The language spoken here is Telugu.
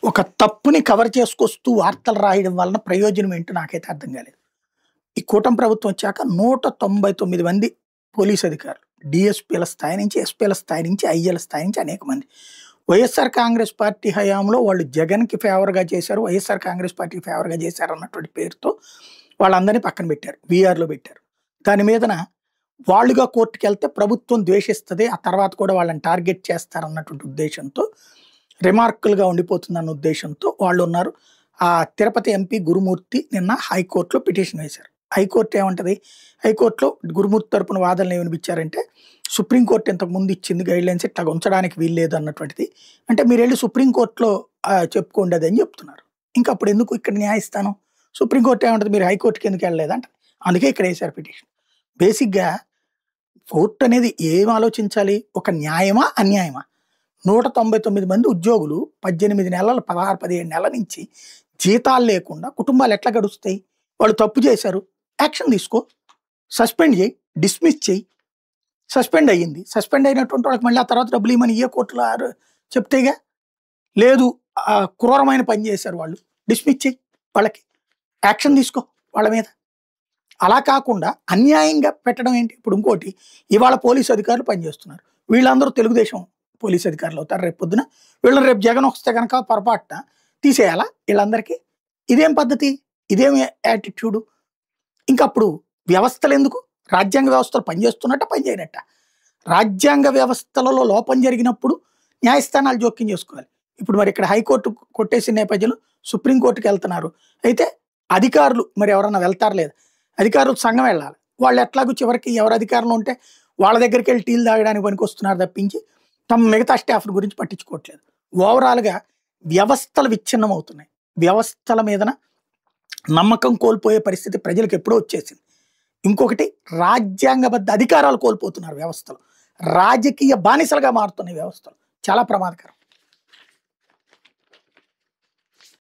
ఒక తప్పుని కవర్ చేసుకొస్తూ వార్తలు రాయడం వలన ప్రయోజనం ఏంటో నాకైతే అర్థం కాలేదు. ఈ కూటమి ప్రభుత్వం వచ్చాక 199 మంది పోలీస్ అధికారులు. డీఎస్పీల స్థాయి నుంచి, ఎస్పీల స్థాయి నుంచి, ఐఏల స్థాయి నుంచి అనేక మంది. వైఎస్ఆర్ కాంగ్రెస్ పార్టీ హయాంలో వాళ్ళు జగన్‌కి ఫేవర్‌గా చేశారు. వైఎస్ఆర్ కాంగ్రెస్ పార్టీకి ఫేవర్‌గా చేశారు అన్నటువంటి పేరుతో వాళ్ళందరిని పక్కన పెట్టారు. వీఆర్‌లో పెట్టారు. దాని మీదన వాళ్ళుగా కోర్టుకెళ్తే ప్రభుత్వం ద్వేషిస్తది. ఆ తర్వాత కూడా వాళ్ళని టార్గెట్ చేస్తారన్నటువంటి ఉద్దేశంతో రిమార్కల్‌గా ఉండిపోతుందన్న ఉద్దేశంతో వాళ్ళున్నారు. తిరుపతి ఎంపీ గురుమూర్తి నిన్న హైకోర్టులో పిటిషన్ వేశారు. హైకోర్టు ఏమంటది? హైకోర్టులో గురుమూర్తి తరపున వాదనలు ఏమి వినిపించారంటే, సుప్రీంకోర్టు ఇంతకుముందు ఇచ్చింది గైడ్‌లైన్స్ ఇట్లా ఉంచడానికి వీల్లేదు అన్నటువంటిది. అంటే మీరెళ్ళి సుప్రీంకోర్టులో చెప్పుకోండి అది అని చెప్తున్నారు. ఇంకా అప్పుడు ఎందుకు ఇక్కడ న్యాయస్థానం? సుప్రీంకోర్టు ఏమంటది? మీరు హైకోర్టుకి ఎందుకు వెళ్ళలేదంట. అందుకే ఇక్కడ వేశారు పిటిషన్. బేసిక్‌గా కోర్టు అనేది ఏం ఆలోచించాలి? ఒక న్యాయమా? అన్యాయమా? 199 మంది ఉద్యోగులు 18 నెలలు, 16, 17 నెలల నుంచి జీతాలు లేకుండా కుటుంబాలు ఎట్లా గడుస్తాయి? వాళ్ళు తప్పు చేశారు. యాక్షన్ తీసుకో. సస్పెండ్ చేయి. డిస్మిస్ చేయి. సస్పెండ్ అయ్యింది. సస్పెండ్ అయినటువంటి వాళ్ళకి మళ్ళీ ఆ తర్వాత డబ్బులు ఇవ్వమని కోర్టులో చెప్తేగా. లేదు క్రూరమైన పని చేశారు వాళ్ళు. డిస్మిస్ చేయి. వాళ్ళకి యాక్షన్ తీసుకో వాళ్ళ మీద. అలా కాకుండా అన్యాయంగా పెట్టడం ఏంటి? ఇప్పుడు ఇంకోటి, ఇవాళ పోలీసు అధికారులు పనిచేస్తున్నారు. వీళ్ళందరూ తెలుగుదేశం పోలీసు అధికారులు అవుతారు రేపు పొద్దున. వీళ్ళని రేపు జగన్ వస్తే కనుక పొరపాటున తీసేయాలా వీళ్ళందరికీ? ఇదేం పద్ధతి? ఇదేం యాటిట్యూడు? ఇంకప్పుడు వ్యవస్థలు ఎందుకు? రాజ్యాంగ వ్యవస్థలు పనిచేస్తున్నట్ట, పనిచేయనట్ట? రాజ్యాంగ వ్యవస్థలలో లోపం జరిగినప్పుడు న్యాయస్థానాలు జోక్యం చేసుకోవాలి. ఇప్పుడు మరి ఇక్కడ హైకోర్టు కొట్టేసిన నేపథ్యంలో సుప్రీంకోర్టుకి వెళ్తున్నారు. అయితే అధికారులు మరి ఎవరన్నా వెళ్తారు లేదా? అధికారులు సంఘం వెళ్ళాలి. వాళ్ళు ఎట్లాగో చివరికి ఎవరు అధికారంలో ఉంటే వాళ్ళ దగ్గరికి వెళ్ళి టీలు తాగడానికి పనికి వస్తున్నారు తప్పించి తమ మిగతా స్టాఫ్ గురించి పట్టించుకోవట్లేదు. ఓవరాల్‌గా వ్యవస్థలు విచ్ఛిన్నం అవుతున్నాయి. వ్యవస్థల మీదన నమ్మకం కోల్పోయే పరిస్థితి ప్రజలకు ఎప్పుడో వచ్చేసింది. ఇంకొకటి, రాజ్యాంగబద్ధ అధికారాలు కోల్పోతున్నారు వ్యవస్థలు. రాజకీయ బానిసలుగా మారుతున్నాయి వ్యవస్థలు. చాలా ప్రమాదకరం.